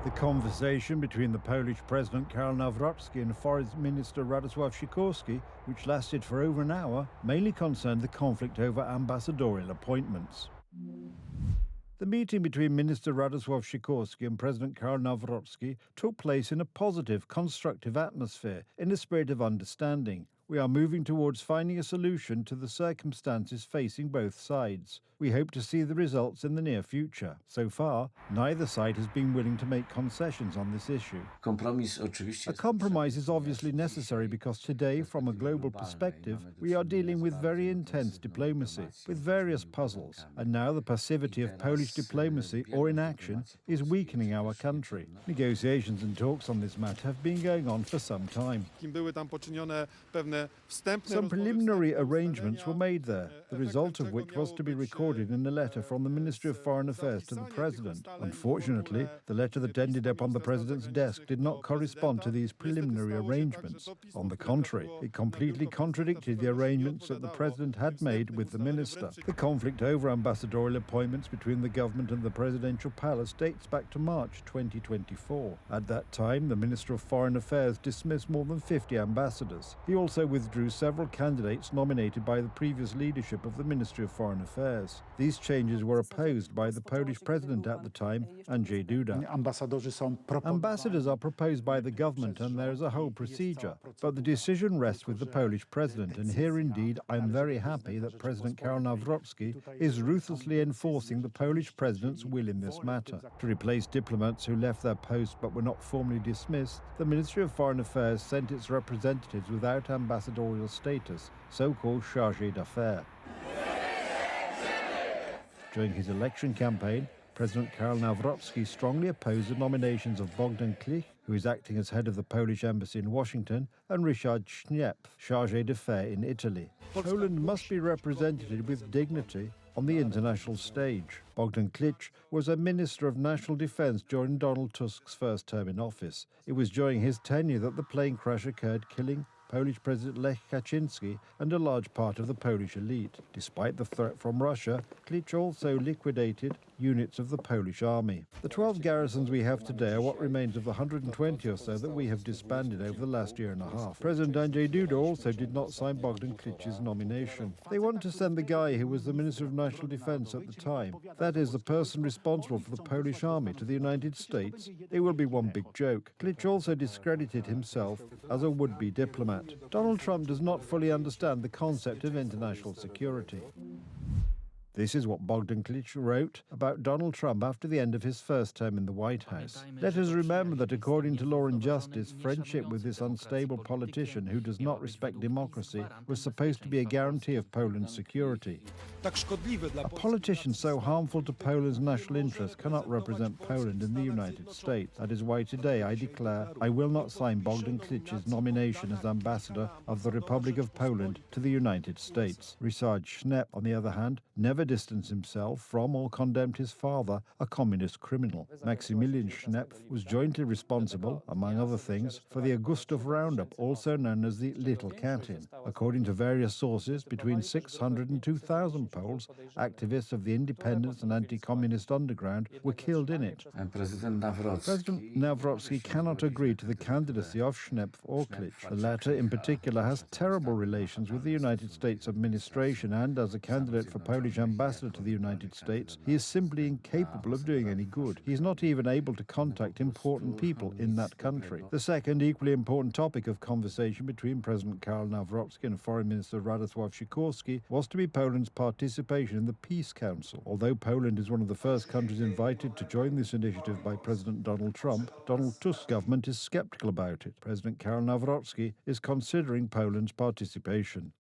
The conversation between the Polish President Karol Nawrocki and Foreign Minister Radosław Sikorski, which lasted for over an hour, mainly concerned the conflict over ambassadorial appointments. The meeting between Minister Radosław Sikorski and President Karol Nawrocki took place in a positive, constructive atmosphere, in a spirit of understanding. We are moving towards finding a solution to the circumstances facing both sides. We hope to see the results in the near future. So far, neither side has been willing to make concessions on this issue. A compromise is obviously necessary because today, from a global perspective, we are dealing with very intense diplomacy, with various puzzles, and now the passivity of Polish diplomacy or inaction is weakening our country. Negotiations and talks on this matter have been going on for some time. Some preliminary arrangements were made there, the result of which was to be recorded in a letter from the Ministry of Foreign Affairs to the President. Unfortunately, the letter that ended up on the President's desk did not correspond to these preliminary arrangements. On the contrary, it completely contradicted the arrangements that the President had made with the Minister. The conflict over ambassadorial appointments between the government and the presidential palace dates back to March 2024. At that time, the Minister of Foreign Affairs dismissed more than 50 ambassadors. He also withdrew several candidates nominated by the previous leadership of the Ministry of Foreign Affairs. These changes were opposed by the Polish president at the time, Andrzej Duda. Ambassadors are proposed by the government and there is a whole procedure, but the decision rests with the Polish president, and here indeed I am very happy that President Karol Nawrocki is ruthlessly enforcing the Polish president's will in this matter. To replace diplomats who left their posts but were not formally dismissed, the Ministry of Foreign Affairs sent its representatives without ambassadorial status, so-called chargé d'affaires. During his election campaign, President Karol Nawrocki strongly opposed the nominations of Bogdan Klich, who is acting as head of the Polish embassy in Washington, and Ryszard Szniep, chargé d'affaires in Italy. Poland must be represented with dignity on the international stage. Bogdan Klich was a Minister of National Defense during Donald Tusk's first term in office. It was during his tenure that the plane crash occurred, killing Polish President Lech Kaczynski and a large part of the Polish elite. Despite the threat from Russia, Klich also liquidated units of the Polish army. The 12 garrisons we have today are what remains of the 120 or so that we have disbanded over the last year and a half. President Andrzej Duda also did not sign Bogdan Klich's nomination. They want to send the guy who was the Minister of National Defense at the time, that is, the person responsible for the Polish army, to the United States. It will be one big joke. Klich also discredited himself as a would-be diplomat. Donald Trump does not fully understand the concept of international security. This is what Bogdan Klich wrote about Donald Trump after the end of his first term in the White House. Let us remember that according to law and justice, friendship with this unstable politician who does not respect democracy was supposed to be a guarantee of Poland's security. A politician so harmful to Poland's national interests cannot represent Poland in the United States. That is why today I declare I will not sign Bogdan Klich's nomination as ambassador of the Republic of Poland to the United States. Ryszard Szniep, on the other hand, never distanced himself from or condemned his father, a communist criminal. Maximilian Szniep was jointly responsible, among other things, for the Augustów roundup, also known as the Little Katyn. According to various sources, between 600 and 2,000 Poles, activists of the independence and anti-communist underground, were killed in it. President Nawrocki cannot agree to the candidacy of Szniep or Klich. The latter, in particular, has terrible relations with the United States administration, and as a candidate for Polish ambassador to the United States, he is simply incapable of doing any good. He is not even able to contact important people in that country. The second, equally important topic of conversation between President Karol Nawrocki and Foreign Minister Radosław Sikorski was to be Poland's participation in the Peace Council. Although Poland is one of the first countries invited to join this initiative by President Donald Trump, Donald Tusk's government is skeptical about it. President Karol Nawrocki is considering Poland's participation.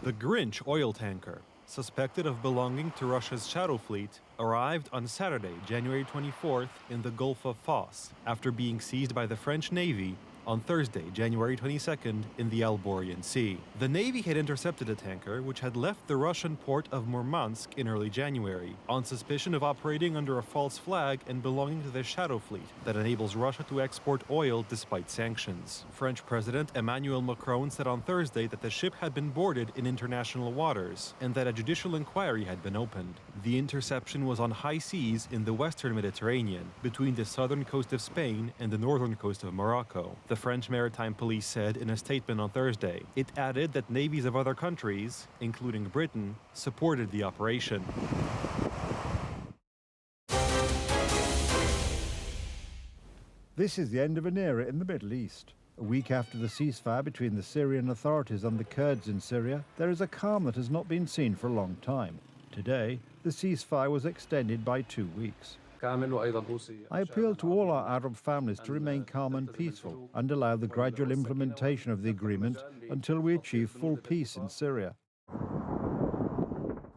The Grinch oil tanker, suspected of belonging to Russia's shadow fleet, arrived on Saturday, January 24th, in the Gulf of Fos, after being seized by the French Navy on Thursday, January 22nd, in the Alborian Sea. The Navy had intercepted a tanker which had left the Russian port of Murmansk in early January on suspicion of operating under a false flag and belonging to the Shadow Fleet that enables Russia to export oil despite sanctions. French President Emmanuel Macron said on Thursday that the ship had been boarded in international waters and that a judicial inquiry had been opened. The interception was on high seas in the western Mediterranean, between the southern coast of Spain and the northern coast of Morocco. The French Maritime Police said in a statement on Thursday. It added that navies of other countries, including Britain, supported the operation. This is the end of an era in the Middle East. A week after the ceasefire between the Syrian authorities and the Kurds in Syria, there is a calm that has not been seen for a long time. Today, the ceasefire was extended by 2 weeks. I appeal to all our Arab families to remain calm and peaceful and allow the gradual implementation of the agreement until we achieve full peace in Syria.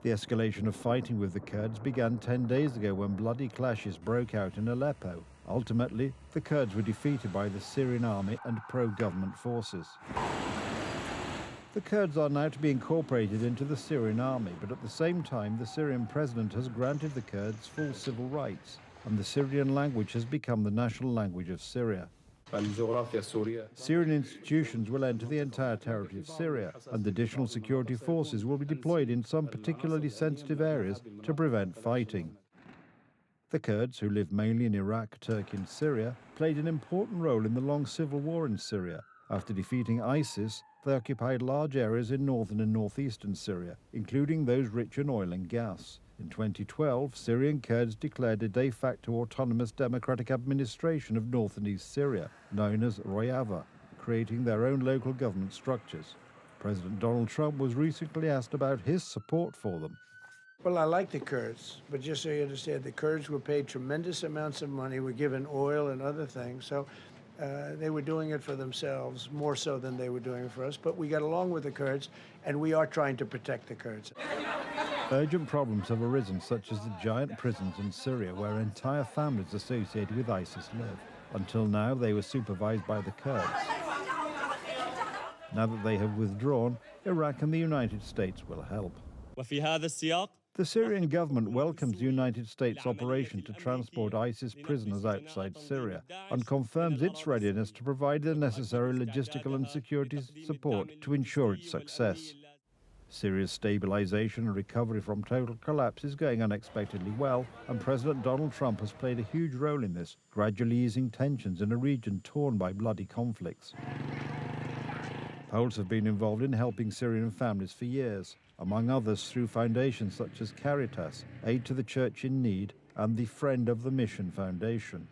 The escalation of fighting with the Kurds began 10 days ago when bloody clashes broke out in Aleppo. Ultimately, the Kurds were defeated by the Syrian army and pro-government forces. The Kurds are now to be incorporated into the Syrian army, but at the same time, the Syrian president has granted the Kurds full civil rights, and the Syrian language has become the national language of Syria. Syrian institutions will enter the entire territory of Syria, and additional security forces will be deployed in some particularly sensitive areas to prevent fighting. The Kurds, who live mainly in Iraq, Turkey and Syria, played an important role in the long civil war in Syria. After defeating ISIS, they occupied large areas in northern and northeastern Syria, including those rich in oil and gas. In 2012, Syrian Kurds declared a de facto autonomous democratic administration of north and east Syria, known as Rojava, creating their own local government structures. President Donald Trump was recently asked about his support for them. Well, I like the Kurds, but just so you understand, the Kurds were paid tremendous amounts of money, were given oil and other things, so they were doing it for themselves, more so than they were doing it for us. But we got along with the Kurds, and we are trying to protect the Kurds. Urgent problems have arisen, such as the giant prisons in Syria, where entire families associated with ISIS live. Until now, they were supervised by the Kurds. Now that they have withdrawn, Iraq and the United States will help. The Syrian government welcomes the United States' operation to transport ISIS prisoners outside Syria and confirms its readiness to provide the necessary logistical and security support to ensure its success. Syria's stabilization and recovery from total collapse is going unexpectedly well, and President Donald Trump has played a huge role in this, gradually easing tensions in a region torn by bloody conflicts. Poles have been involved in helping Syrian families for years, among others through foundations such as Caritas, Aid to the Church in Need, and the Friend of the Mission Foundation.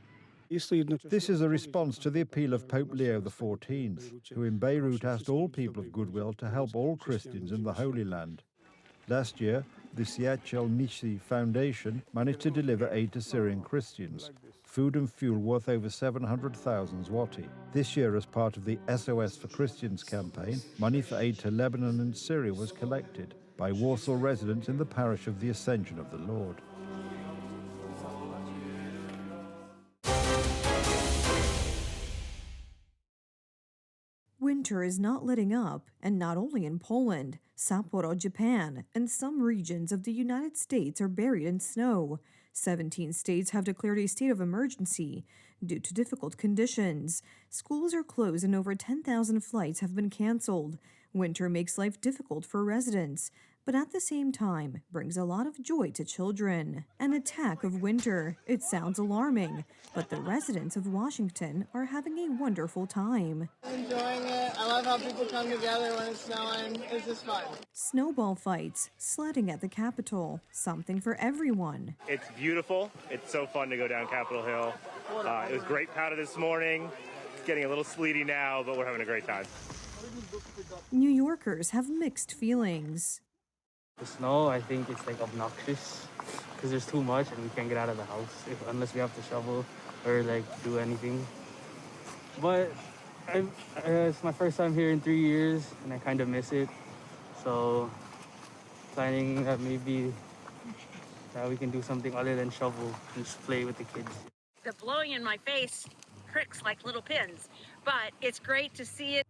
This is a response to the appeal of Pope Leo XIV, who in Beirut asked all people of goodwill to help all Christians in the Holy Land. Last year, the Siachel Nishi Foundation managed to deliver aid to Syrian Christians, food and fuel worth over 700,000 zloty. This year, as part of the SOS for Christians campaign, money for aid to Lebanon and Syria was collected by Warsaw residents in the parish of the Ascension of the Lord. Winter is not letting up, and not only in Poland, Sapporo, Japan, and some regions of the United States are buried in snow. 17 states have declared a state of emergency due to difficult conditions. Schools are closed and over 10,000 flights have been canceled. Winter makes life difficult for residents, but at the same time brings a lot of joy to children. An attack of winter. It sounds alarming, but the residents of Washington are having a wonderful time. Enjoying it. I love how people come together when it's snowing. It's just fun. Snowball fights, sledding at the Capitol, something for everyone. It's beautiful. It's so fun to go down Capitol Hill. It was great powder this morning. It's getting a little sleety now, but we're having a great time. New Yorkers have mixed feelings. The snow, I think it's like obnoxious because there's too much and we can't get out of the house unless we have to shovel or like do anything. But it's my first time here in 3 years and I kind of miss it. So planning that maybe that we can do something other than shovel and just play with the kids. The blowing in my face pricks like little pins. But it's great to see it.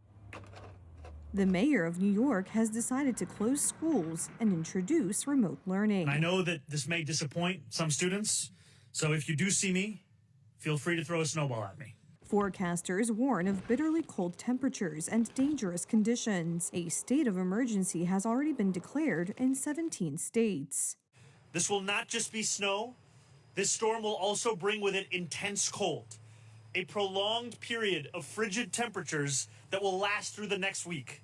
The mayor of New York has decided to close schools and introduce remote learning. I know that this may disappoint some students, so if you do see me, feel free to throw a snowball at me. Forecasters warn of bitterly cold temperatures and dangerous conditions. A state of emergency has already been declared in 17 states. This will not just be snow. This storm will also bring with it intense cold, a prolonged period of frigid temperatures that will last through the next week.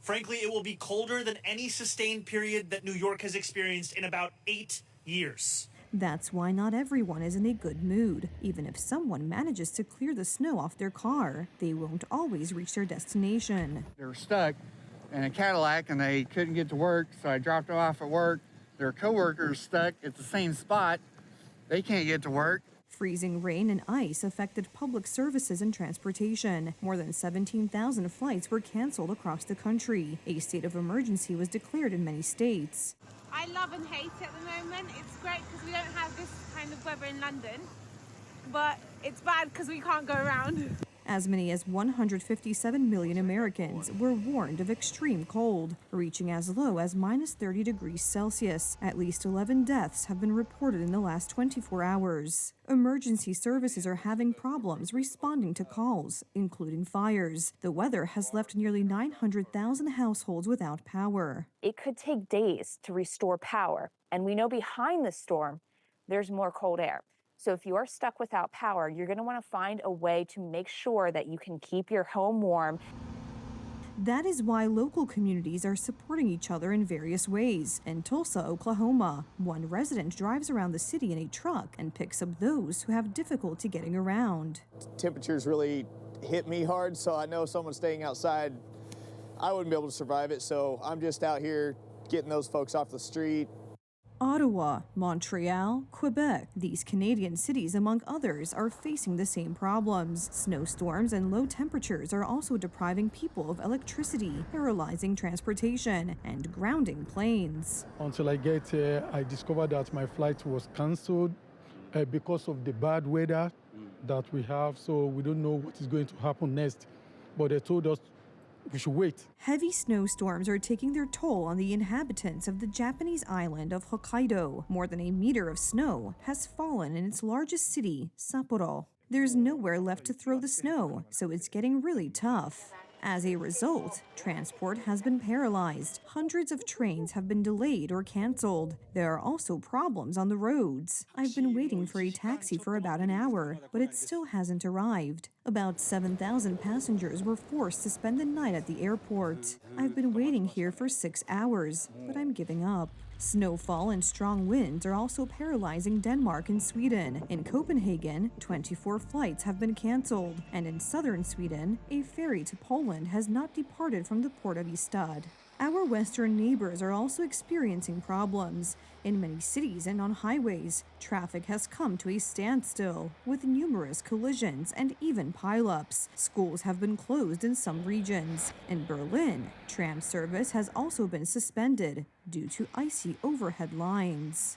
Frankly, it will be colder than any sustained period that New York has experienced in about 8 years. That's why not everyone is in a good mood. Even if someone manages to clear the snow off their car, they won't always reach their destination. They were stuck in a Cadillac and they couldn't get to work, so I dropped them off at work. Their coworkers stuck at the same spot. They can't get to work. Freezing rain and ice affected public services and transportation. More than 17,000 flights were canceled across the country. A state of emergency was declared in many states. I love and hate it at the moment. It's great because we don't have this kind of weather in London, but it's bad because we can't go around. As many as 157 million Americans were warned of extreme cold, reaching as low as minus 30 degrees Celsius. At least 11 deaths have been reported in the last 24 hours. Emergency services are having problems responding to calls, including fires. The weather has left nearly 900,000 households without power. It could take days to restore power, and we know behind the storm, there's more cold air. So if you are stuck without power, you're going to want to find a way to make sure that you can keep your home warm. That is why local communities are supporting each other in various ways. In Tulsa, Oklahoma, one resident drives around the city in a truck and picks up those who have difficulty getting around. Temperatures really hit me hard, so I know someone staying outside, I wouldn't be able to survive it, so I'm just out here getting those folks off the street. Ottawa, Montreal, Quebec. These Canadian cities, among others, are facing the same problems. Snowstorms and low temperatures are also depriving people of electricity, paralyzing transportation, and grounding planes. Until I get here, I discovered that my flight was cancelled because of the bad weather that we have, so we don't know what is going to happen next. But they told us we should wait. Heavy snowstorms are taking their toll on the inhabitants of the Japanese island of Hokkaido. More than a meter of snow has fallen in its largest city, Sapporo. There's nowhere left to throw the snow, so it's getting really tough. As a result, transport has been paralyzed. Hundreds of trains have been delayed or canceled. There are also problems on the roads. I've been waiting for a taxi for about an hour, but it still hasn't arrived. About 7,000 passengers were forced to spend the night at the airport. I've been waiting here for 6 hours, but I'm giving up. Snowfall and strong winds are also paralyzing Denmark and Sweden. In Copenhagen, 24 flights have been canceled, and in southern Sweden, a ferry to Poland has not departed from the port of Ystad. Our western neighbors are also experiencing problems. In many cities and on highways, traffic has come to a standstill, with numerous collisions and even pileups. Schools have been closed in some regions. In Berlin, tram service has also been suspended due to icy overhead lines.